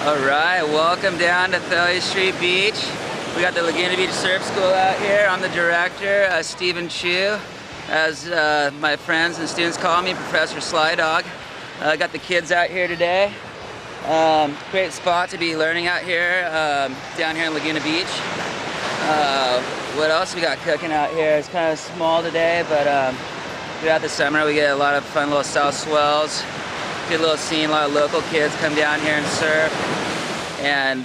All right, welcome down to Thalia Street Beach. We got the Laguna Beach Surf School out here. I'm the director, Stephen Chu, as my friends and students call me, Professor Sly Dog. I got the kids out here today. Great spot to be learning out here, down here in Laguna Beach. What else we got cooking out here? It's kind of small today, but throughout the summer we get a lot of fun little south swells. Good little scene, a lot of local kids come down here and surf. And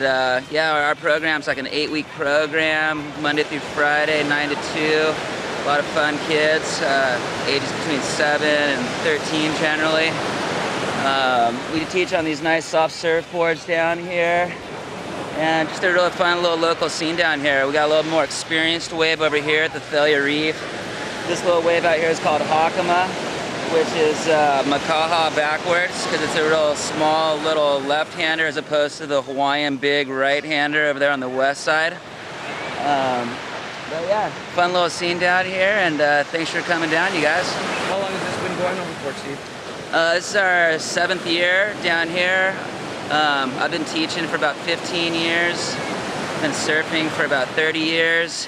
yeah, our program's like an 8-week program, Monday through Friday, 9 to 2. A lot of fun kids, ages between 7 and 13 generally. We teach on these nice soft surfboards down here. And just a really fun little local scene down here. We got a little more experienced wave over here at the Thalia Reef. This little wave out here is called Hakama, which is Makaha backwards, because it's a real small little left-hander as opposed to the Hawaiian big right-hander over there on the west side. But yeah, fun little scene down here, and thanks for coming down, you guys. How long has this been going on for, Steve? This is our 7th year down here. I've been teaching for about 15 years, been surfing for about 30 years,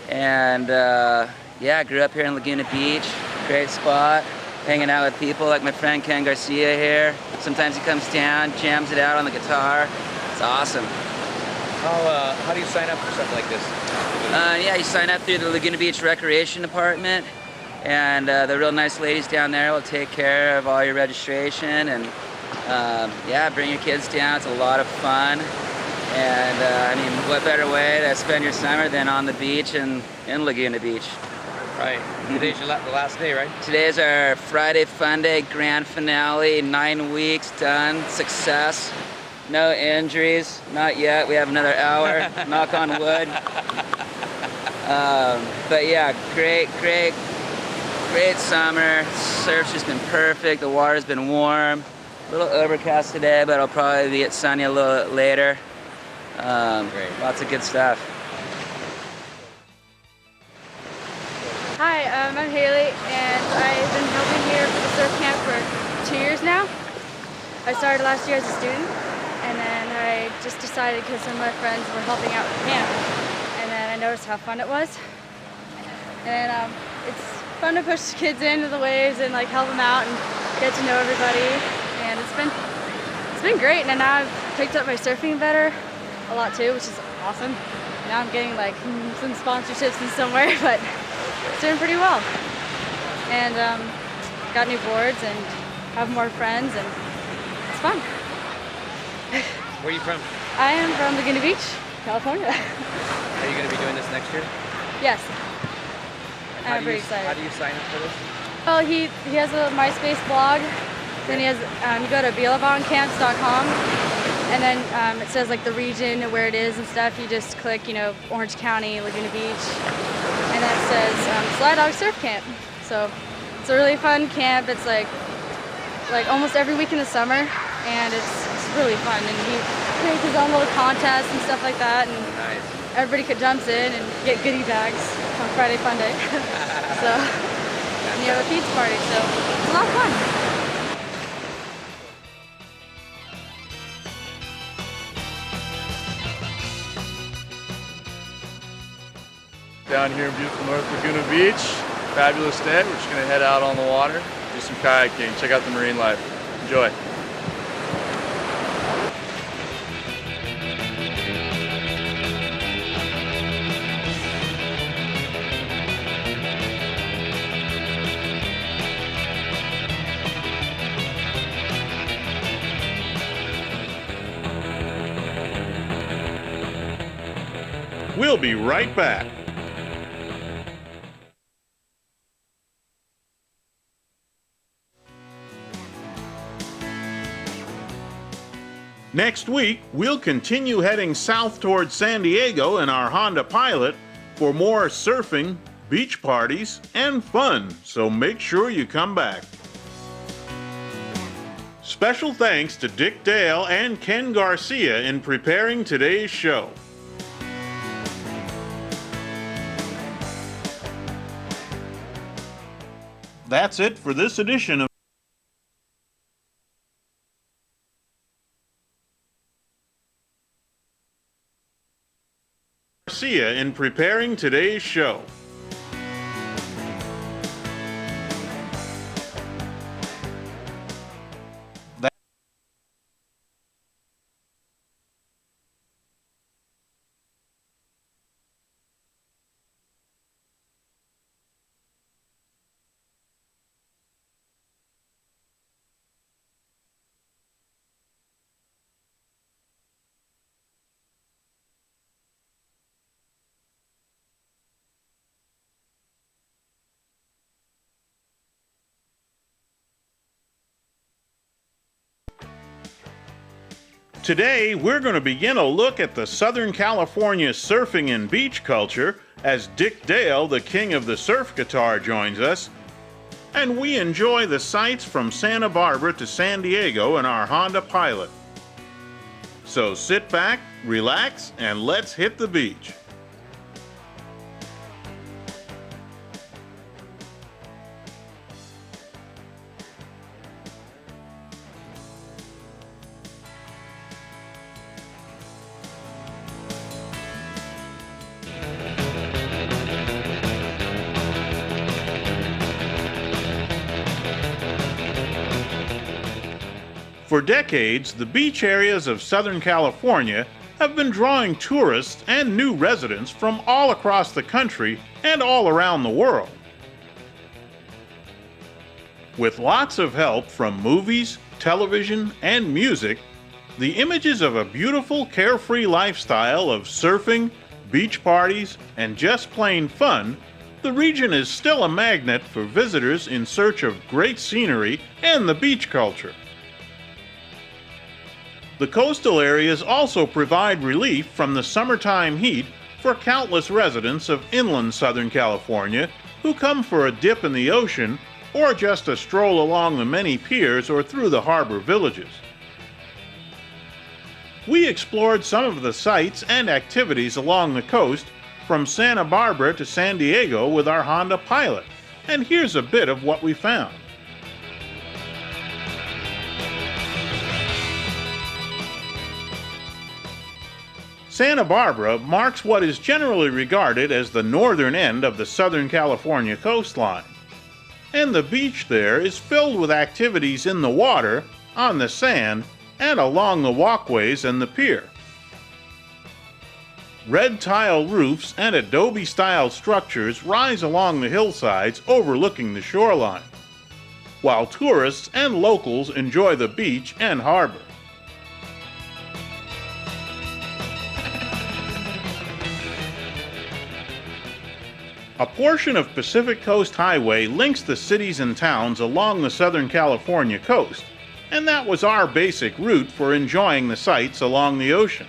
and yeah, I grew up here in Laguna Beach. Great spot. Hanging out with people like my friend Ken Garcia here. Sometimes he comes down, jams it out on the guitar. It's awesome. How do you sign up for something like this? Yeah, you sign up through the Laguna Beach Recreation Department, and the real nice ladies down there will take care of all your registration, and yeah, bring your kids down. It's a lot of fun, and I mean, what better way to spend your summer than on the beach in Laguna Beach? Right. Today's the last day, right? Today's our Friday Fun Day grand finale. 9 weeks done, success. No injuries, not yet. We have another hour, knock on wood. But yeah, great summer. Surf's just been perfect. The water's been warm. A little overcast today, but it'll probably get sunny a little later. Great. Lots of good stuff. Hi, I'm Haley, and I've been helping here for the surf camp for 2 years now. I started last year as a student, and then I just decided because some of my friends were helping out with the camp, and then I noticed how fun it was. And it's fun to push kids into the waves and like help them out and get to know everybody. And it's been great. And now I've picked up my surfing better a lot too, which is awesome. Now I'm getting like some sponsorships in somewhere, but it's doing pretty well. And got new boards and have more friends, and it's fun. Where are you from? I am from Laguna Beach, California. Are you going to be doing this next year? Yes. And I'm pretty excited. How do you sign up for this? Well, he has a MySpace blog. Then he has you go to billabongcamps.com, and then it says like the region and where it is and stuff. You just click, Orange County, Laguna Beach, and then it says Sly Dog Surf Camp. So it's a really fun camp. It's like almost every week in the summer, and it's really fun. And he creates his own little contests and stuff like that, and Nice. everybody jumps in and get goodie bags on Friday Fun Day. And you have a pizza party, so it's a lot of fun. Down here in beautiful North Laguna Beach. Fabulous day. We're just going to head out on the water, do some kayaking, check out the marine life. Enjoy. We'll be right back. Next week, we'll continue heading south towards San Diego in our Honda Pilot for more surfing, beach parties, and fun, so make sure you come back. Special thanks to Dick Dale and Ken Garcia in preparing today's show. That's it for this edition of Garcia in preparing today's show. Today, we're going to begin a look at the Southern California surfing and beach culture as Dick Dale, the king of the surf guitar, joins us. And we enjoy the sights from Santa Barbara to San Diego in our Honda Pilot. So sit back, relax, and let's hit the beach. For decades, the beach areas of Southern California have been drawing tourists and new residents from all across the country and all around the world. With lots of help from movies, television, and music, the images of a beautiful, carefree lifestyle of surfing, beach parties, and just plain fun, the region is still a magnet for visitors in search of great scenery and the beach culture. The coastal areas also provide relief from the summertime heat for countless residents of inland Southern California who come for a dip in the ocean or just a stroll along the many piers or through the harbor villages. We explored some of the sights and activities along the coast from Santa Barbara to San Diego with our Honda Pilot, and here's a bit of what we found. Santa Barbara marks what is generally regarded as the northern end of the Southern California coastline, and the beach there is filled with activities in the water, on the sand, and along the walkways and the pier. Red tile roofs and adobe-style structures rise along the hillsides overlooking the shoreline, while tourists and locals enjoy the beach and harbor. A portion of Pacific Coast Highway links the cities and towns along the Southern California coast, and that was our basic route for enjoying the sights along the ocean.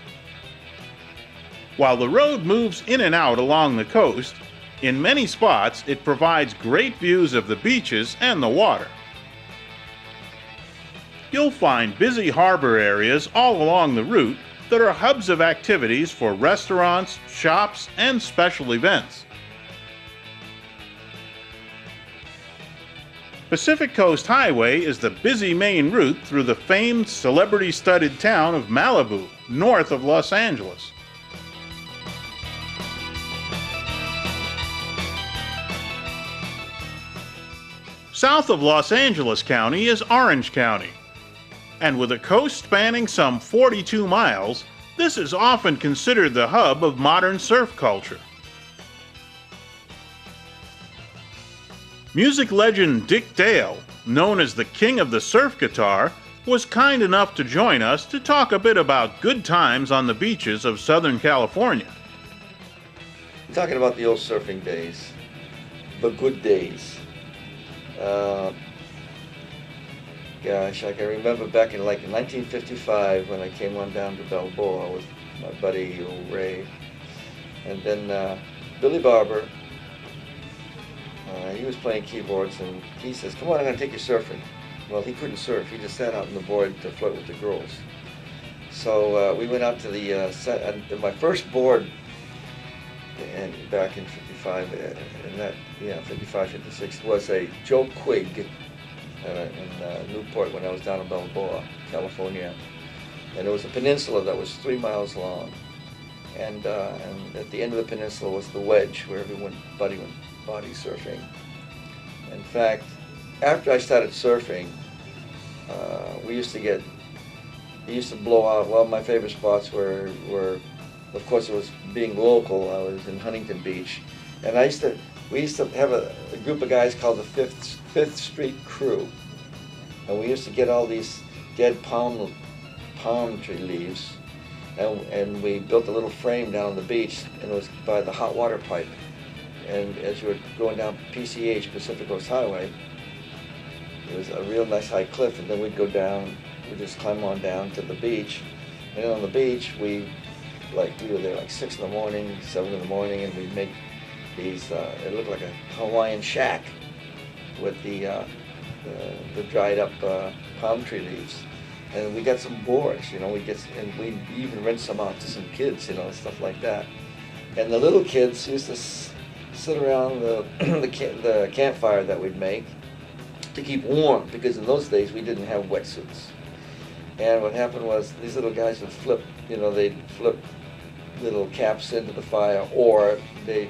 While the road moves in and out along the coast, in many spots it provides great views of the beaches and the water. You'll find busy harbor areas all along the route that are hubs of activities for restaurants, shops, and special events. Pacific Coast Highway is the busy main route through the famed celebrity-studded town of Malibu, north of Los Angeles. South of Los Angeles County is Orange County, and with a coast spanning some 42 miles, this is often considered the hub of modern surf culture. Music legend Dick Dale, known as the king of the surf guitar, was kind enough to join us to talk a bit about good times on the beaches of Southern California. Talking about the old surfing days, the good days. Gosh, I can remember back in 1955 when I came on down to Balboa with my buddy old Ray, and then Billy Barber. He was playing keyboards, and he says, "Come on, I'm going to take you surfing." Well, he couldn't surf. He just sat out on the board to flirt with the girls. So we went out to the set, and my first board, and back in 55, 55, 56, was a Joe Quigg in Newport when I was down in Balboa, California. And it was a peninsula that was 3 miles long. and at the end of the peninsula was the wedge where everybody went body surfing. In fact, after I started surfing, it used to blow out. Well, my favorite spots were, of course, it was being local. I was in Huntington Beach, and we used to have a group of guys called the Fifth Street Crew, and we used to get all these dead palm tree leaves, and we built a little frame down on the beach, and it was by the hot water pipe. And as you were going down PCH, Pacific Coast Highway, it was a real nice high cliff, and then we'd go down, we'd just climb on down to the beach. And on the beach, we were there like 6 in the morning, 7 in the morning, and we'd make these, it looked like a Hawaiian shack with the dried up palm tree leaves. And we got some boards, and we even rent some out to some kids, stuff like that. And the little kids used to sit around the campfire that we'd make to keep warm, because in those days we didn't have wetsuits. And what happened was these little guys would they'd flip little caps into the fire, or it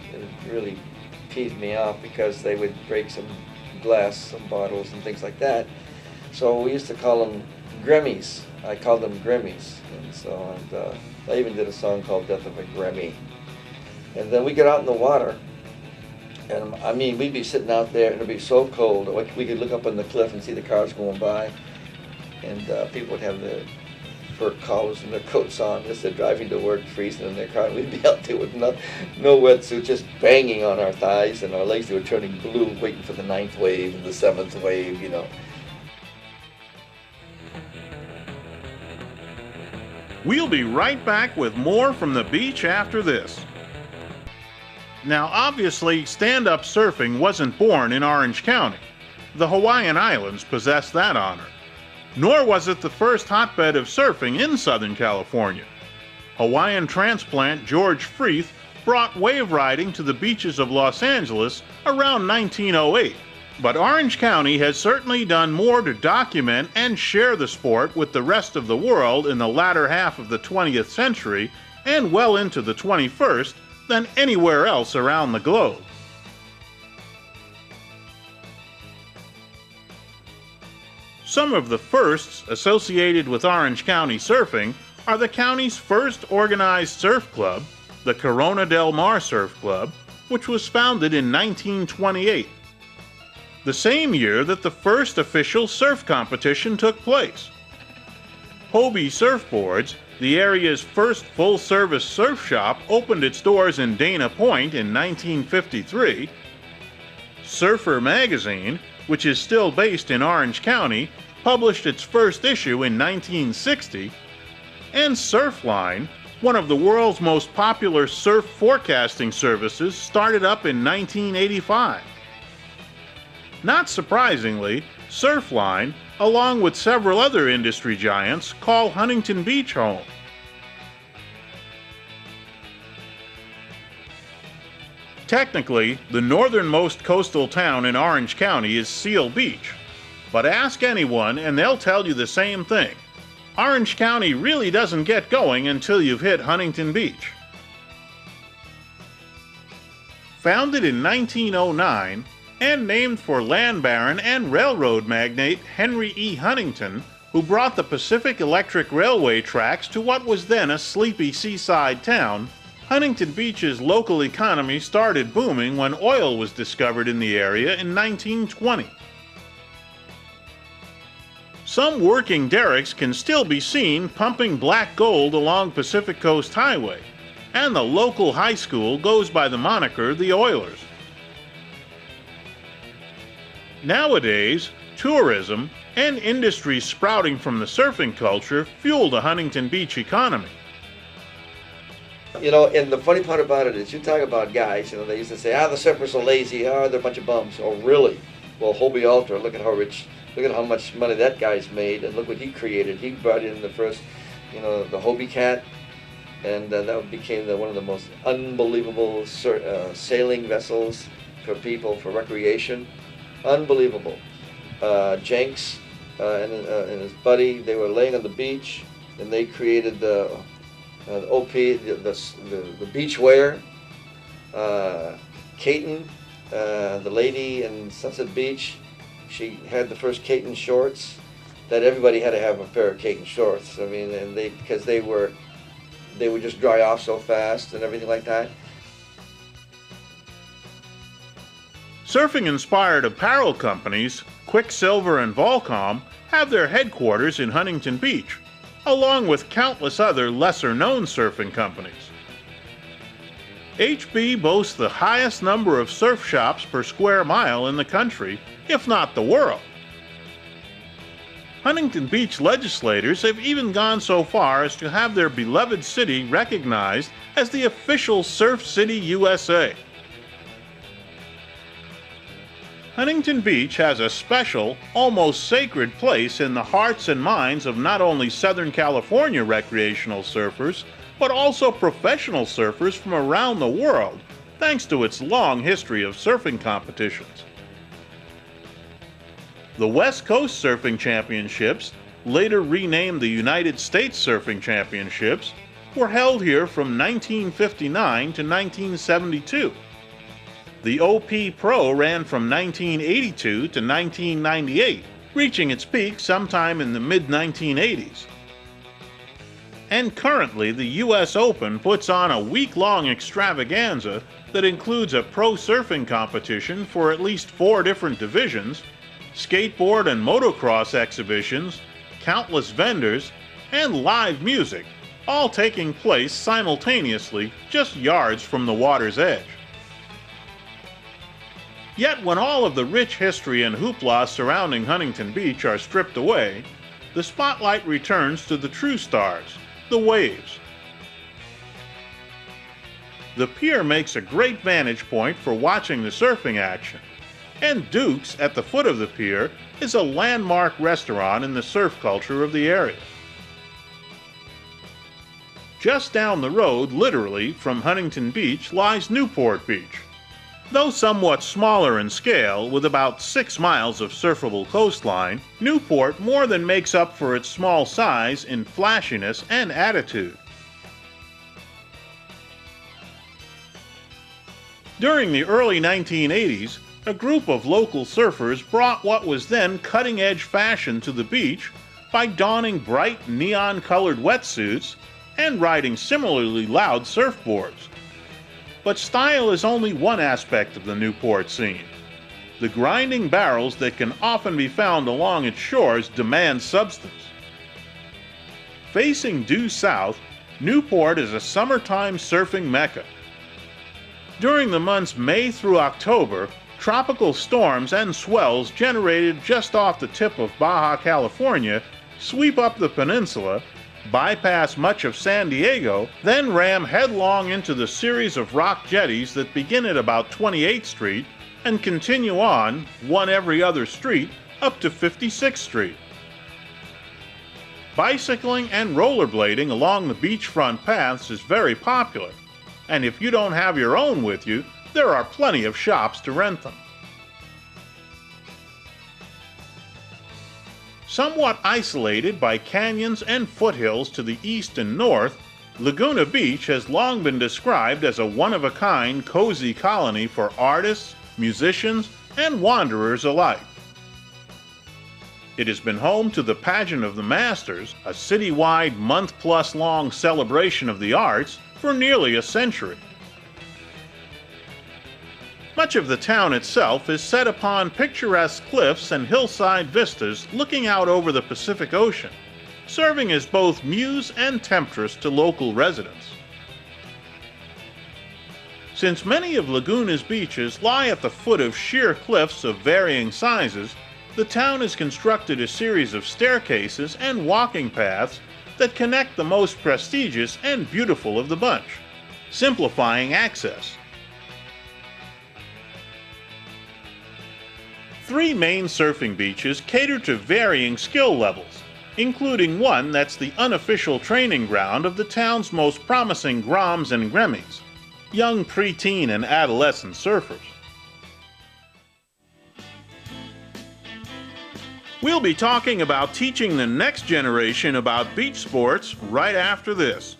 really peeved me off because they would break some glass, some bottles and things like that. So we used to call them Grimmies. I called them Grimmies. And I even did a song called Death of a Grimmy. And then we get out in the water, and I mean, we'd be sitting out there and it'd be so cold. We could look up on the cliff and see the cars going by, and people would have their fur collars and their coats on as they're driving to work, freezing in their car. And we'd be out there with no wetsuit, just banging on our thighs, and our legs were turning blue, waiting for the 9th wave and the 7th wave, We'll be right back with more from the beach after this. Now, obviously, stand-up surfing wasn't born in Orange County. The Hawaiian Islands possess that honor. Nor was it the first hotbed of surfing in Southern California. Hawaiian transplant George Freeth brought wave riding to the beaches of Los Angeles around 1908. But Orange County has certainly done more to document and share the sport with the rest of the world in the latter half of the 20th century and well into the 21st than anywhere else around the globe. Some of the firsts associated with Orange County surfing are the county's first organized surf club, the Corona del Mar Surf Club, which was founded in 1928. The same year that the first official surf competition took place. Hobie Surfboards, the area's first full-service surf shop, opened its doors in Dana Point in 1953. Surfer Magazine, which is still based in Orange County, published its first issue in 1960. And Surfline, one of the world's most popular surf forecasting services, started up in 1985. Not surprisingly, Surfline, along with several other industry giants, call Huntington Beach home. Technically, the northernmost coastal town in Orange County is Seal Beach, but ask anyone and they'll tell you the same thing. Orange County really doesn't get going until you've hit Huntington Beach. Founded in 1909, and named for land baron and railroad magnate Henry E. Huntington, who brought the Pacific Electric Railway tracks to what was then a sleepy seaside town, Huntington Beach's local economy started booming when oil was discovered in the area in 1920. Some working derricks can still be seen pumping black gold along Pacific Coast Highway, and the local high school goes by the moniker the Oilers. Nowadays, tourism and industries sprouting from the surfing culture fuel the Huntington Beach economy. And the funny part about it is, you talk about guys, they used to say, the surfers are lazy, they're a bunch of bums. Oh, really? Well, Hobie Alter, look at how much money that guy's made, and look what he created. He brought in the first, the Hobie Cat, and that became one of the most unbelievable sailing vessels for people, for recreation. Unbelievable. Jenks and his buddy, they were laying on the beach, and they created the OP, the beach wear, Caton, the lady in Sunset Beach, she had the first Caton shorts. That everybody had to have a pair of Caton shorts. I mean, and because they would just dry off so fast and everything like that. Surfing-inspired apparel companies Quicksilver and Volcom have their headquarters in Huntington Beach, along with countless other lesser-known surfing companies. HB boasts the highest number of surf shops per square mile in the country, if not the world. Huntington Beach legislators have even gone so far as to have their beloved city recognized as the official Surf City USA. Huntington Beach has a special, almost sacred place in the hearts and minds of not only Southern California recreational surfers, but also professional surfers from around the world, thanks to its long history of surfing competitions. The West Coast Surfing Championships, later renamed the United States Surfing Championships, were held here from 1959 to 1972. The OP Pro ran from 1982 to 1998, reaching its peak sometime in the mid-1980s. And currently, the US Open puts on a week-long extravaganza that includes a pro surfing competition for at least 4 different divisions, skateboard and motocross exhibitions, countless vendors, and live music, all taking place simultaneously just yards from the water's edge. Yet when all of the rich history and hoopla surrounding Huntington Beach are stripped away, the spotlight returns to the true stars, the waves. The pier makes a great vantage point for watching the surfing action, and Duke's at the foot of the pier is a landmark restaurant in the surf culture of the area. Just down the road, literally, from Huntington Beach lies Newport Beach. Though somewhat smaller in scale, with about 6 miles of surfable coastline, Newport more than makes up for its small size in flashiness and attitude. During the early 1980s, a group of local surfers brought what was then cutting-edge fashion to the beach by donning bright neon-colored wetsuits and riding similarly loud surfboards. But style is only one aspect of the Newport scene. The grinding barrels that can often be found along its shores demand substance. Facing due south, Newport is a summertime surfing mecca. During the months May through October, tropical storms and swells generated just off the tip of Baja California sweep up the peninsula, bypass much of San Diego, then ram headlong into the series of rock jetties that begin at about 28th Street and continue on, one every other street, up to 56th Street. Bicycling and rollerblading along the beachfront paths is very popular, and if you don't have your own with you, there are plenty of shops to rent them. Somewhat isolated by canyons and foothills to the east and north, Laguna Beach has long been described as a one-of-a-kind cozy colony for artists, musicians, and wanderers alike. It has been home to the Pageant of the Masters, a citywide month-plus-long celebration of the arts, for nearly a century. Much of the town itself is set upon picturesque cliffs and hillside vistas looking out over the Pacific Ocean, serving as both muse and temptress to local residents. Since many of Laguna's beaches lie at the foot of sheer cliffs of varying sizes, the town has constructed a series of staircases and walking paths that connect the most prestigious and beautiful of the bunch, simplifying access. 3 main surfing beaches cater to varying skill levels, including one that's the unofficial training ground of the town's most promising Groms and Grammies, young preteen and adolescent surfers. We'll be talking about teaching the next generation about beach sports right after this.